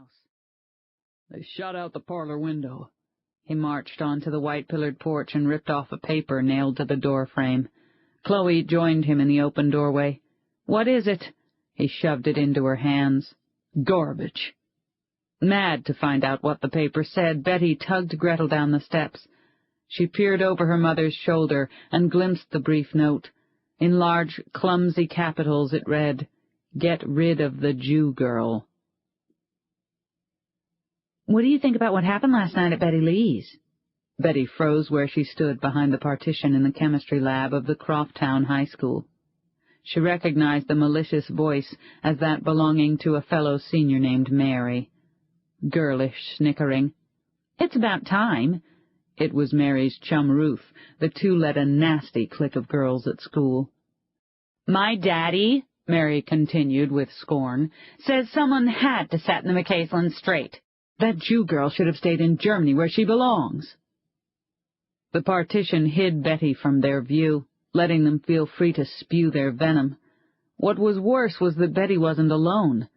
house. They shot out the parlor window. He marched onto the white-pillared porch and ripped off a paper nailed to the door frame. Chloe joined him in the open doorway. "What is it?" He shoved it into her hands. "Garbage." Mad to find out what the paper said, Bette tugged Gretel down the steps. She peered over her mother's shoulder and glimpsed the brief note. In large, clumsy capitals it read, "Get rid of the Jew girl." "What do you think about what happened last night at Betty Lee's?" Bette froze where she stood behind the partition in the chemistry lab of the Croftown High School. She recognized the malicious voice as that belonging to a fellow senior named Mary. Girlish snickering. "It's about time." It was Mary's chum Ruth. The two led a nasty clique of girls at school. "My daddy," Mary continued with scorn, "says someone had to set the McCaslins straight. That Jew girl should have stayed in Germany where she belongs." The partition hid Bette from their view, letting them feel free to spew their venom. What was worse was that Bette wasn't alone.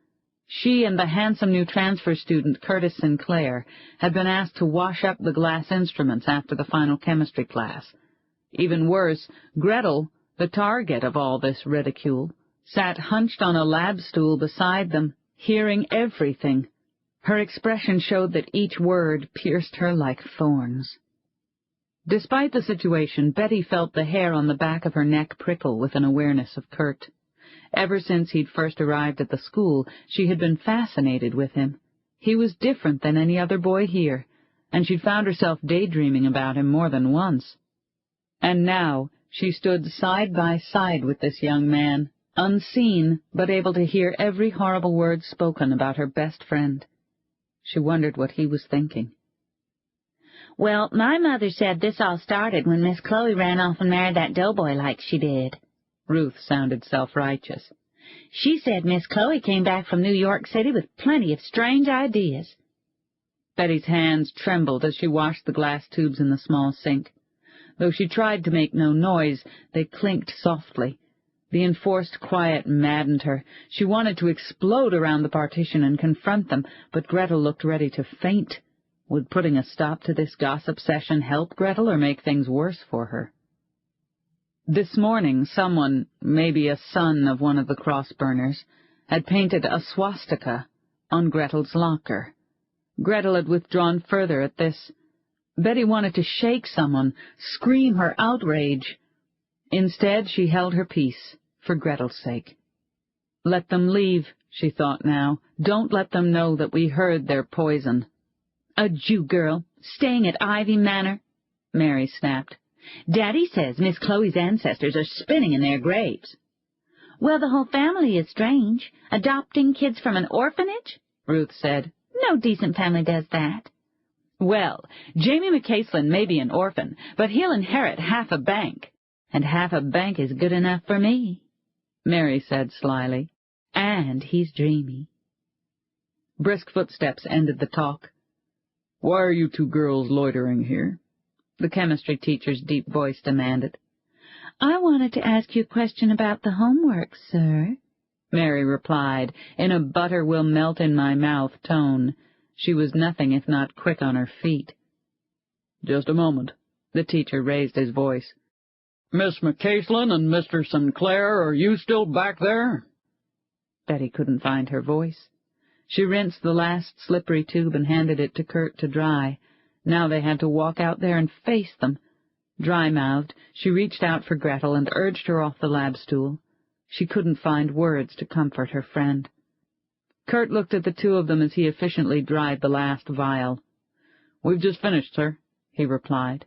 She and the handsome new transfer student, Curtis Sinclair, had been asked to wash up the glass instruments after the final chemistry class. Even worse, Gretel, the target of all this ridicule, sat hunched on a lab stool beside them, hearing everything. Her expression showed that each word pierced her like thorns. Despite the situation, Bette felt the hair on the back of her neck prickle with an awareness of Kurt. Ever since he'd first arrived at the school, she had been fascinated with him. He was different than any other boy here, and she'd found herself daydreaming about him more than once. And now she stood side by side with this young man, unseen but able to hear every horrible word spoken about her best friend. She wondered what he was thinking. "Well, my mother said this all started when Miss Chloe ran off and married that doughboy like she did." Ruth sounded self-righteous. "She said Miss Chloe came back from New York City with plenty of strange ideas." Betty's hands trembled as she washed the glass tubes in the small sink. Though she tried to make no noise, they clinked softly. The enforced quiet maddened her. She wanted to explode around the partition and confront them, but Gretel looked ready to faint. Would putting a stop to this gossip session help Gretel or make things worse for her? This morning someone, maybe a son of one of the cross-burners, had painted a swastika on Gretel's locker. Gretel had withdrawn further at this. Bette wanted to shake someone, scream her outrage. Instead, she held her peace, for Gretel's sake. Let them leave, she thought now. Don't let them know that we heard their poison. "A Jew girl, staying at Ivy Manor," Mary snapped. "Daddy says Miss Chloe's ancestors are spinning in their graves." "Well, the whole family is strange. Adopting kids from an orphanage," Ruth said. "No decent family does that." "Well, Jamie McCaslin may be an orphan, but he'll inherit half a bank." "And half a bank is good enough for me," Mary said slyly. "And he's dreamy." Brisk footsteps ended the talk. "Why are you two girls loitering here?" the chemistry teacher's deep voice demanded. "I wanted to ask you a question about the homework, sir," Mary replied, in a butter-will-melt-in-my-mouth tone. She was nothing if not quick on her feet. "Just a moment." The teacher raised his voice. "Miss McCaslin and Mr. Sinclair, are you still back there?" Bette couldn't find her voice. She rinsed the last slippery tube and handed it to Kurt to dry. Now they had to walk out there and face them. Dry-mouthed, she reached out for Gretel and urged her off the lab stool. She couldn't find words to comfort her friend. Kurt looked at the two of them as he efficiently dried the last vial. "We've just finished, sir," he replied.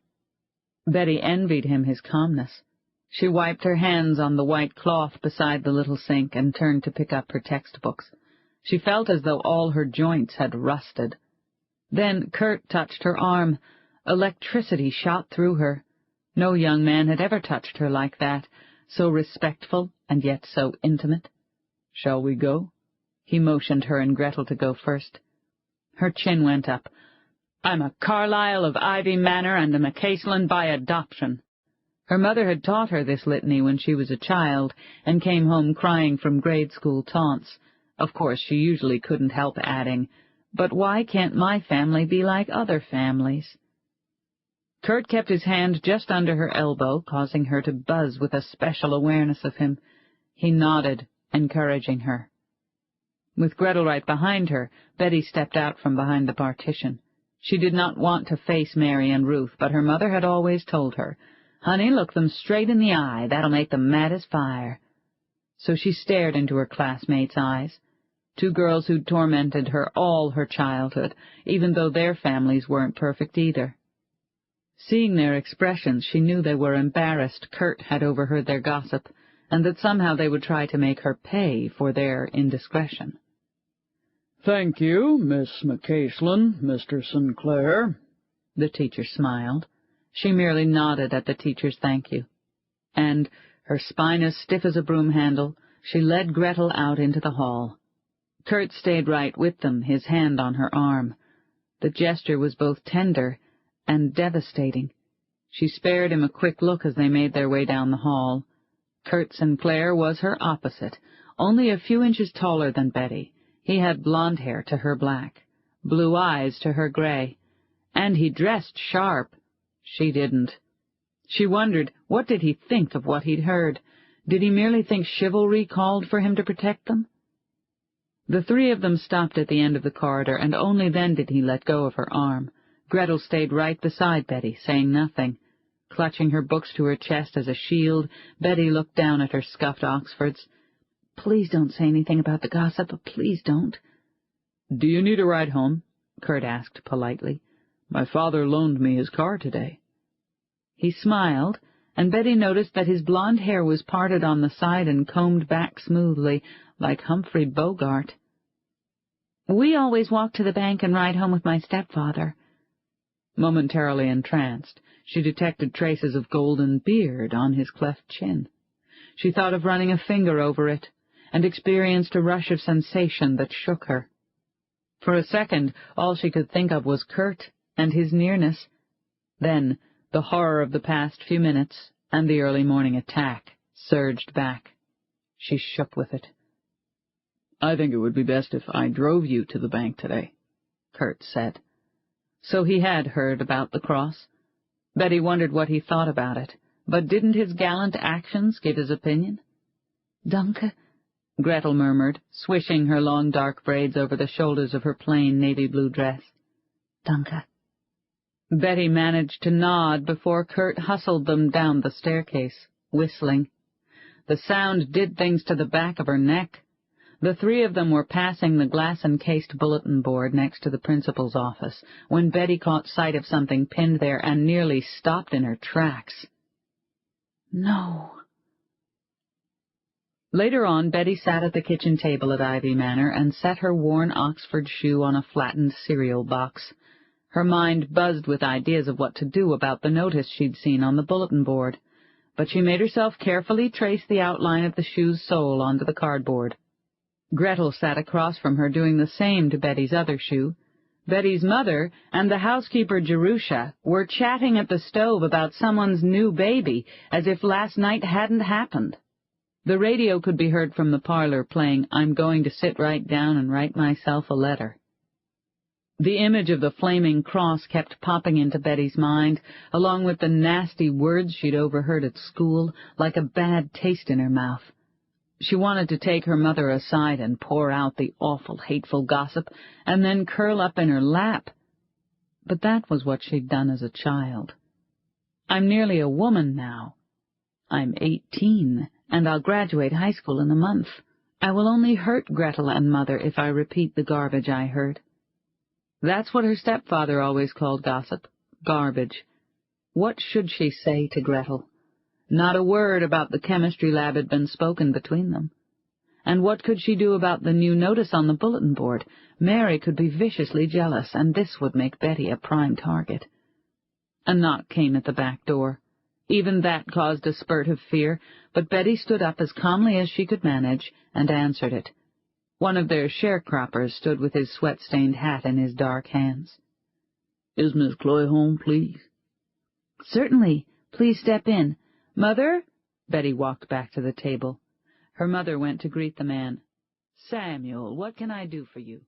Bette envied him his calmness. She wiped her hands on the white cloth beside the little sink and turned to pick up her textbooks. She felt as though all her joints had rusted. Then Kurt touched her arm. Electricity shot through her. No young man had ever touched her like that, so respectful and yet so intimate. "Shall we go?" He motioned her and Gretel to go first. Her chin went up. "I'm a Carlyle of Ivy Manor and a McCaslin by adoption." Her mother had taught her this litany when she was a child and came home crying from grade school taunts. Of course, she usually couldn't help adding, But why can't my family be like other families? Kurt kept his hand just under her elbow, causing her to buzz with a special awareness of him. He nodded, encouraging her. With Gretel right behind her, Betty stepped out from behind the partition. She did not want to face Mary and Ruth, but her mother had always told her, "Honey, look them straight in the eye. That'll make them mad as fire." So she stared into her classmates' eyes, two girls who'd tormented her all her childhood, even though their families weren't perfect either. Seeing their expressions, she knew they were embarrassed Kurt had overheard their gossip, and that somehow they would try to make her pay for their indiscretion. "Thank you, Miss McCaslin, Mr. Sinclair." The teacher smiled. She merely nodded at the teacher's thank you. And, her spine as stiff as a broom handle, she led Gretel out into the hall. Kurt stayed right with them, his hand on her arm. The gesture was both tender and devastating. She spared him a quick look as they made their way down the hall. Kurt Sinclair was her opposite, only a few inches taller than Betty. He had blonde hair to her black, blue eyes to her gray, and he dressed sharp. She didn't. She wondered, what did he think of what he'd heard? Did he merely think chivalry called for him to protect them? The three of them stopped at the end of the corridor, and only then did he let go of her arm. Gretel stayed right beside Betty, saying nothing. Clutching her books to her chest as a shield, Betty looked down at her scuffed Oxfords. "Please don't say anything about the gossip. Please don't." "Do you need a ride home?" Kurt asked politely. "My father loaned me his car today." He smiled, and Betty noticed that his blonde hair was parted on the side and combed back smoothly, like Humphrey Bogart. "We always walk to the bank and ride home with my stepfather." Momentarily entranced, she detected traces of golden beard on his cleft chin. She thought of running a finger over it, and experienced a rush of sensation that shook her. For a second, all she could think of was Kurt and his nearness. Then, the horror of the past few minutes and the early morning attack surged back. She shook with it. "I think it would be best if I drove you to the bank today," Kurt said. So he had heard about the cross. Betty wondered what he thought about it, but didn't his gallant actions give his opinion? "Danke," Gretel murmured, swishing her long dark braids over the shoulders of her plain navy-blue dress. "Danke." Betty managed to nod before Kurt hustled them down the staircase, whistling. The sound did things to the back of her neck. The three of them were passing the glass-encased bulletin board next to the principal's office, when Betty caught sight of something pinned there and nearly stopped in her tracks. "No." Later on, Betty sat at the kitchen table at Ivy Manor and set her worn Oxford shoe on a flattened cereal box. Her mind buzzed with ideas of what to do about the notice she'd seen on the bulletin board, but she made herself carefully trace the outline of the shoe's sole onto the cardboard. Gretel sat across from her doing the same to Betty's other shoe. Betty's mother and the housekeeper Jerusha were chatting at the stove about someone's new baby, as if last night hadn't happened. The radio could be heard from the parlor playing "I'm Going to Sit Right Down and Write Myself a Letter." The image of the flaming cross kept popping into Betty's mind, along with the nasty words she'd overheard at school, like a bad taste in her mouth. She wanted to take her mother aside and pour out the awful, hateful gossip, and then curl up in her lap. But that was what she'd done as a child. I'm nearly a woman now. I'm 18, and I'll graduate high school in a month. I will only hurt Gretel and Mother if I repeat the garbage I heard. That's what her stepfather always called gossip, garbage. What should she say to Gretel? Not a word about the chemistry lab had been spoken between them. And what could she do about the new notice on the bulletin board? Mary could be viciously jealous, and this would make Betty a prime target. A knock came at the back door. Even that caused a spurt of fear, but Betty stood up as calmly as she could manage and answered it. One of their sharecroppers stood with his sweat-stained hat in his dark hands. "Is Miss Chloe home, please?" "Certainly. Please step in. Mother?" Betty walked back to the table. Her mother went to greet the man. "Samuel, what can I do for you?"